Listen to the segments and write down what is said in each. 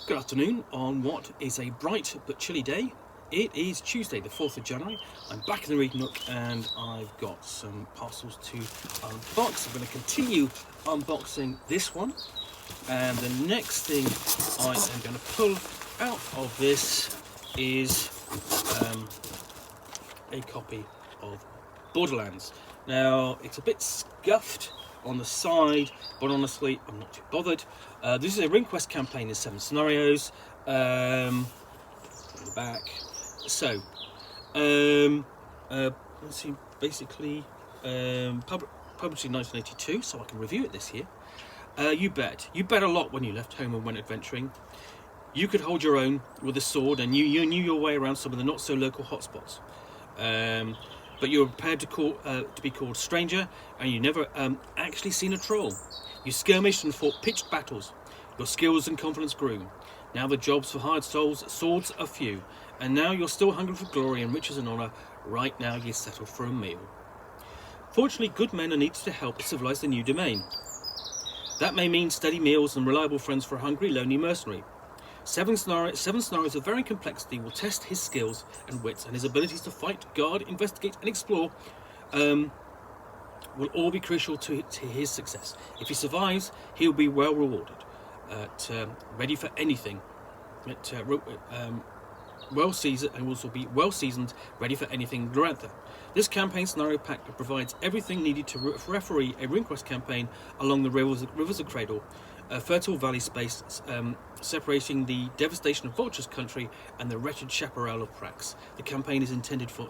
Good afternoon on what is a bright but chilly day. It is Tuesday the 4th of January. I'm back in the Read Nook and I've got some parcels to unbox. I'm going to continue unboxing this one, and the next thing I am going to pull out of this is a copy of Borderlands. Now it's a bit scuffed on the side, but honestly I'm not too bothered. This is a RuneQuest campaign in 7 scenarios. In the back. So, let's see, basically published in 1982, so I can review it this year. You bet a lot when you left home and went adventuring. You could hold your own with a sword, and you knew your way around some of the not so local hotspots. But you were prepared to be called stranger, and you never actually seen a troll. You skirmished and fought pitched battles. Your skills and confidence grew. Now the jobs for hired souls, swords are few, and now you're still hungry for glory and riches and honour. Right now you settle for a meal. Fortunately, good men are needed to help civilise the new domain. That may mean steady meals and reliable friends for a hungry, lonely mercenary. Seven scenarios of varying complexity will test his skills and wits, and his abilities to fight, guard, investigate and explore will all be crucial to his success. If he survives, he will be well rewarded. Ready for anything. Well seasoned, and also be well seasoned, ready for anything Glorantha. This campaign scenario pack provides everything needed to referee a RuneQuest campaign along the rivers of Cradle, a fertile valley space separating the devastation of Vulture's country and the wretched chaparral of Prax. The campaign is intended for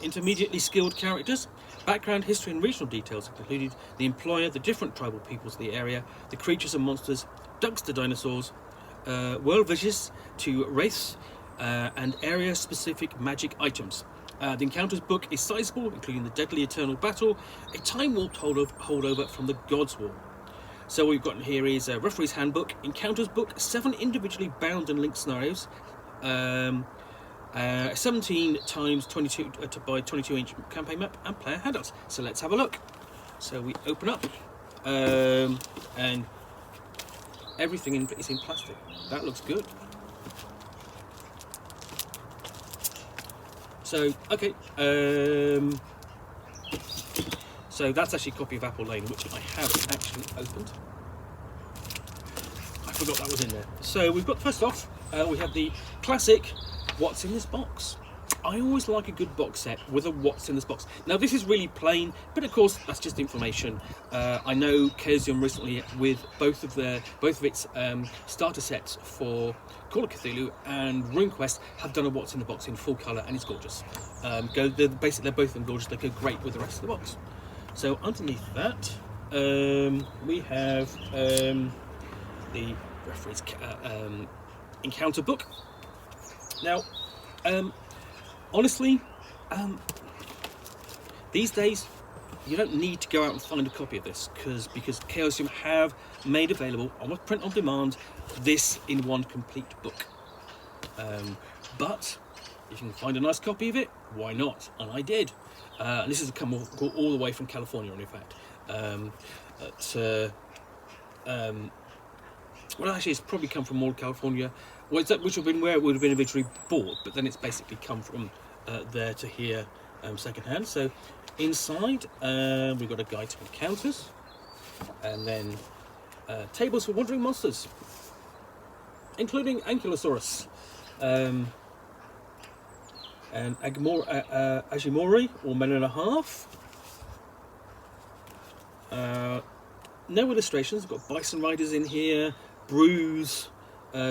intermediately skilled characters. Background, history and regional details included the employer, the different tribal peoples of the area, the creatures and monsters, ducks to dinosaurs, world visits to wraiths, and area-specific magic items. The Encounters book is sizable, including the Deadly Eternal Battle, a time-warped holdover from the Gods' War. So what we've got here is a Referee's Handbook, Encounters book, 7 individually bound and linked scenarios, 17 times 22 by 22-inch campaign map and player handouts. So let's have a look. So we open up, and everything is in plastic. That looks good. So okay, so that's actually a copy of Apple Lane, which I have actually opened. I forgot that was in there. So we've got, first off, we have the classic What's in this box. I always like a good box set with a what's in this box. Now this is really plain, but of course that's just information. I know Chaosium recently, with both of its starter sets for Call of Cthulhu and RuneQuest, have done a what's in the box in full colour, and it's gorgeous. They're both of them gorgeous. They go great with the rest of the box. So underneath that, we have the referee's encounter book. Now, honestly, these days you don't need to go out and find a copy of this because Chaosium have made available, almost print on demand, this in one complete book. But if you can find a nice copy of it, why not? And I did. This has come all the way from California, in fact. Well, actually, it's probably come from all California, which would have been where it would have been originally bought, but then it's basically come from there to here secondhand. So inside, we've got a guide to encounters, and then tables for wandering monsters, including Ankylosaurus, and Agimori, or Men and a Half. No illustrations. We've got bison riders in here, brews,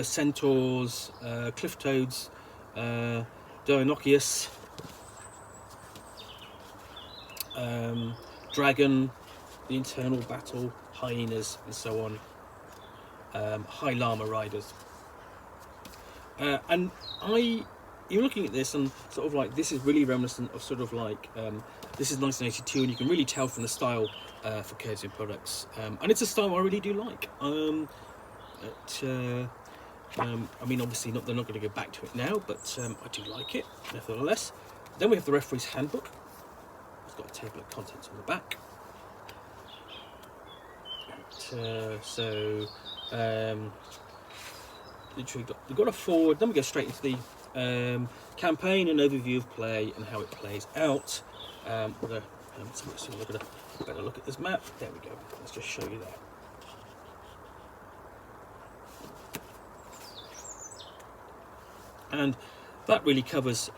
centaurs, cliff toads, Deinonychus, dragon, the internal battle, hyenas, and so on. High llama riders. And you're looking at this and sort of like, this is really reminiscent of sort of like, this is 1982, and you can really tell from the style for Chaosium products. And it's a style I really do like. I mean, obviously they're not going to go back to it now, but I do like it nevertheless. Then we have the Referee's Handbook. It's got a table of contents on the back. So Literally we've got a forward, then we go straight into the campaign and overview of play and how it plays out. We're going to look at a better look at this map. There we go. Let's just show you that. And that really covers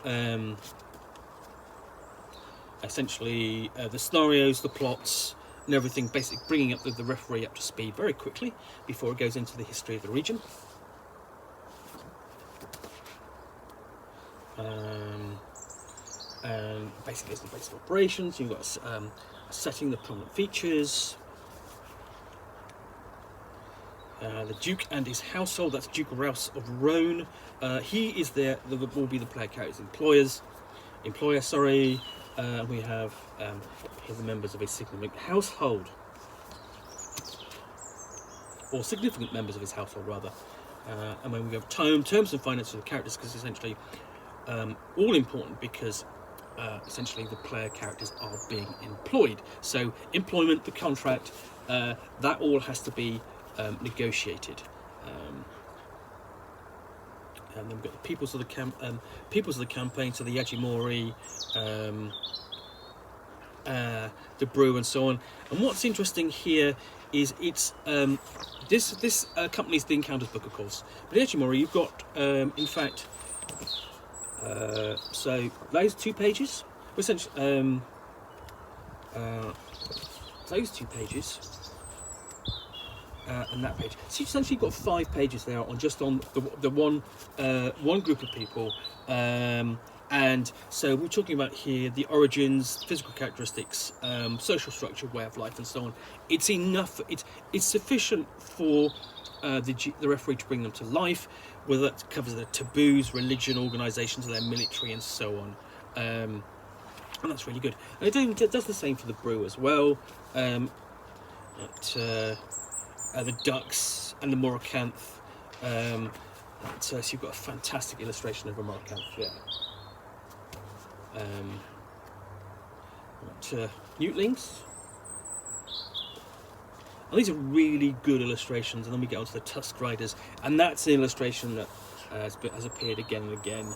essentially the scenarios, the plots, and everything, basically bringing up the referee up to speed very quickly before it goes into the history of the region. And basically it's the basic operations. You've got setting the prominent features. The Duke and his household, that's Duke Rouse of Roan. He is there, will be the player character's employer, sorry. We have here the members of his significant household. Or significant members of his household, rather. And when we have terms and finances of the characters, because essentially all important because essentially the player characters are being employed. So employment, the contract, that all has to be negotiated. And then we've got the peoples of the campaign, so the Yajimori, the Brew, and so on. And what's interesting here is it's this accompanies the Encounters book, of course. But the Yajimori, you've got in fact, so those 2 pages, essentially, those 2 pages. And that page. So you've essentially got 5 pages there on just on the one group of people, and so we're talking about here the origins, physical characteristics, social structure, way of life, and so on. It's enough. It's sufficient for the referee to bring them to life, whether that covers their taboos, religion, organisations, their military, and so on. And that's really good. And it does the same for the Brew as well. The ducks and the Moracanth. So you've got a fantastic illustration of a Moracanth there. Newtlings. And these are really good illustrations. And then we get onto the Tusk Riders, and that's an illustration that has appeared again and again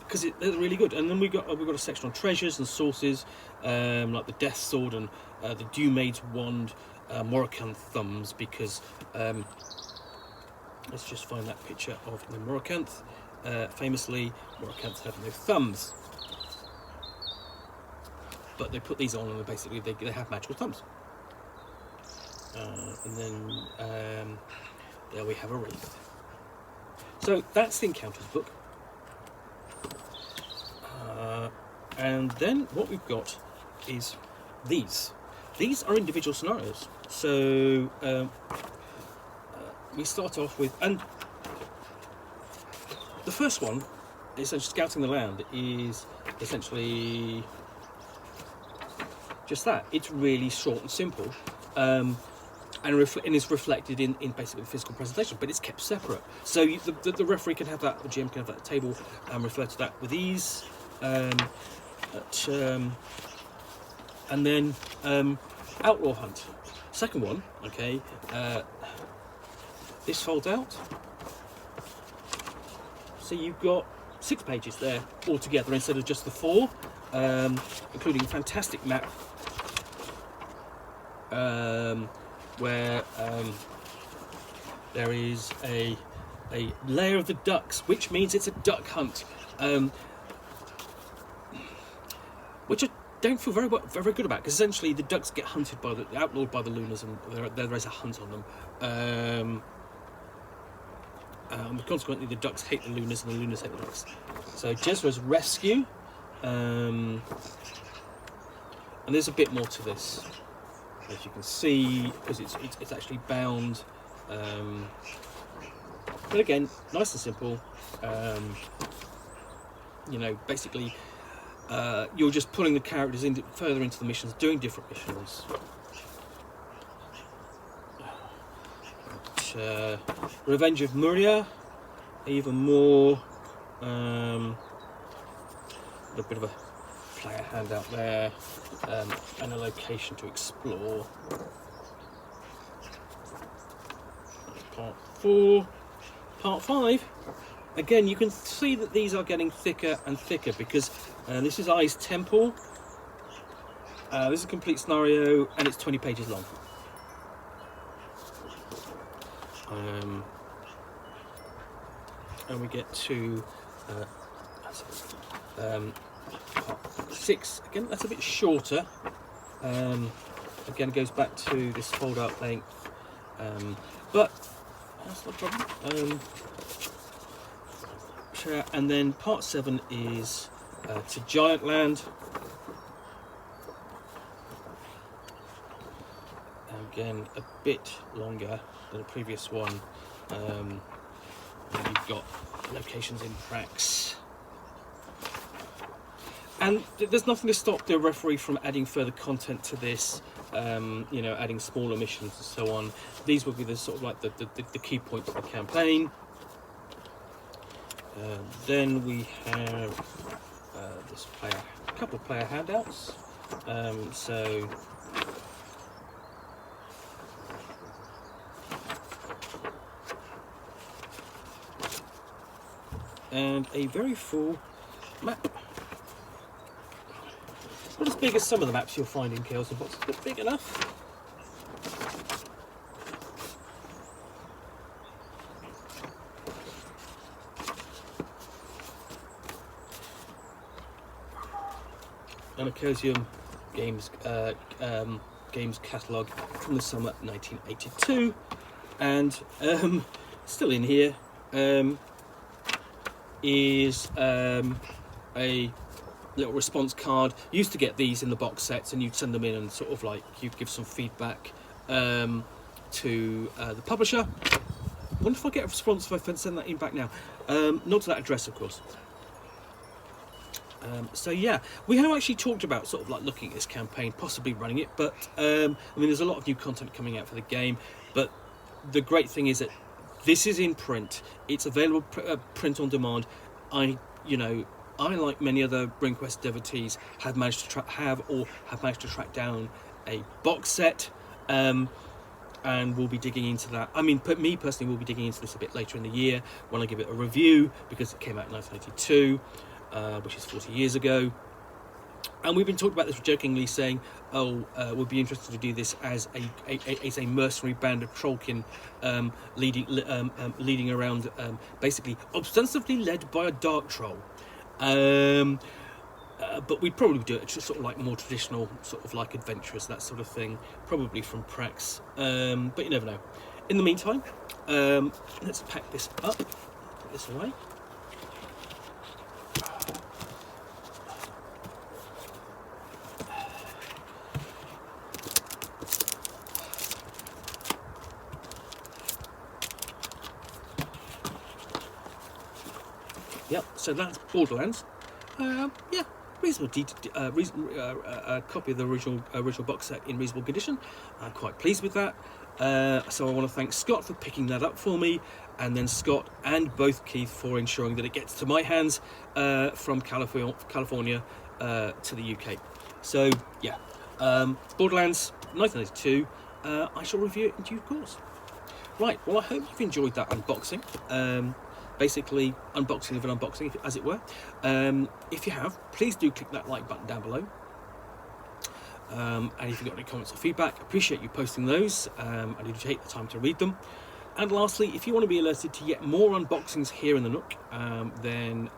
because they're really good. And then we've got a section on treasures and sources, like the Death Sword and the Dew Maid's Wand. Moracanth thumbs, because let's just find that picture of the Moracanth. Famously, Moracanths have no thumbs, but they put these on and basically they have magical thumbs. And then there we have a wreath. So that's the Encounters book. And then what we've got is these. These are individual scenarios. So we start off with, and the first one, essentially Scouting the Land, is essentially just that. It's really short and simple, and it's reflected in basically the physical presentation, but it's kept separate. So the referee can have that, the GM can have that table, and refer to that with ease. And then Outlaw Hunt. Second one, okay, this folds out. So you've got 6 pages there altogether instead of just the 4, including a fantastic map where there is a lair of the ducks, which means it's a duck hunt, which I don't feel very good about, because essentially the ducks get hunted outlawed by the Lunars, and there is a hunt on them. Consequently, the ducks hate the Lunars, and the Lunars hate the ducks. So Jezra's rescue, and there's a bit more to this, as you can see, because it's actually bound. But again, nice and simple. Basically. You're just pulling the characters further into the missions, doing different missions. Revenge of Muria, even more. A bit of a player handout there, and a location to explore. for part 5. Again, you can see that these are getting thicker and thicker because this is I's Temple. This is a complete scenario and it's 20 pages long. And we get to part 6. Again, that's a bit shorter. Again, it goes back to this fold-out length, but that's not a problem. And then part 7 is to Giant Land. Again, a bit longer than the previous one. You've got locations in Prax. And there's nothing to stop the referee from adding further content to this, you know, adding smaller missions and so on. These will be the sort of like the key points of the campaign. Then we have this couple of player handouts. And a very full map. Not as big as some of the maps you'll find in Chaosium boxes, but big enough. And a Chaosium games catalogue from the summer 1982, and still in here is a little response card. You used to get these in the box sets, and you'd send them in and sort of like you'd give some feedback to the publisher. I wonder if I get a response if I send that in back now. Not to that address, of course. So yeah, we have actually talked about sort of like looking at this campaign, possibly running it, but I mean there's a lot of new content coming out for the game, but the great thing is that this is in print. It's available print on demand. I like many other RuneQuest devotees have managed to track down a box set, and we'll be digging into that. I mean, me personally will be digging into this a bit later in the year when I give it a review, because it came out in 1982. Which is 40 years ago, and we've been talking about this jokingly, saying, "Oh, we'll be interested to do this as a mercenary band of Trollkin, leading around, basically ostensibly led by a dark troll." But we'd probably do it just sort of like more traditional, sort of like adventurous, that sort of thing, probably from Prax. But you never know. In the meantime, let's pack this up, put this away. Yep, so that's Borderlands. Yeah, reasonable copy of the original box set in reasonable condition. I'm quite pleased with that. So I want to thank Scott for picking that up for me, and then Scott and both Keith for ensuring that it gets to my hands from California to the UK. So yeah, Borderlands 1982. I shall review it in due course. Right, well I hope you've enjoyed that unboxing. Basically unboxing of an unboxing, as it were. If you have, please do click that like button down below. And if you've got any comments or feedback, appreciate you posting those. I do take the time to read them. And lastly, if you want to be alerted to yet more unboxings here in the Nook, then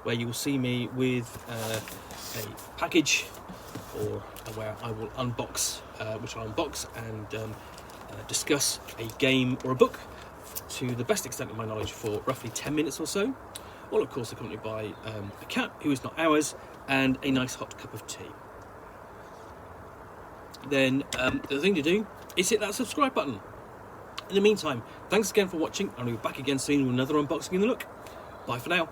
where you will see me with a package, or where I will unbox, which I'll unbox and discuss a game or a book to the best extent of my knowledge for roughly 10 minutes or so, all of course accompanied by a cat who is not ours, and a nice hot cup of tea. Then the thing to do is hit that subscribe button. In the meantime, thanks again for watching, and we'll be back again soon with another unboxing in the Nook. Bye for now.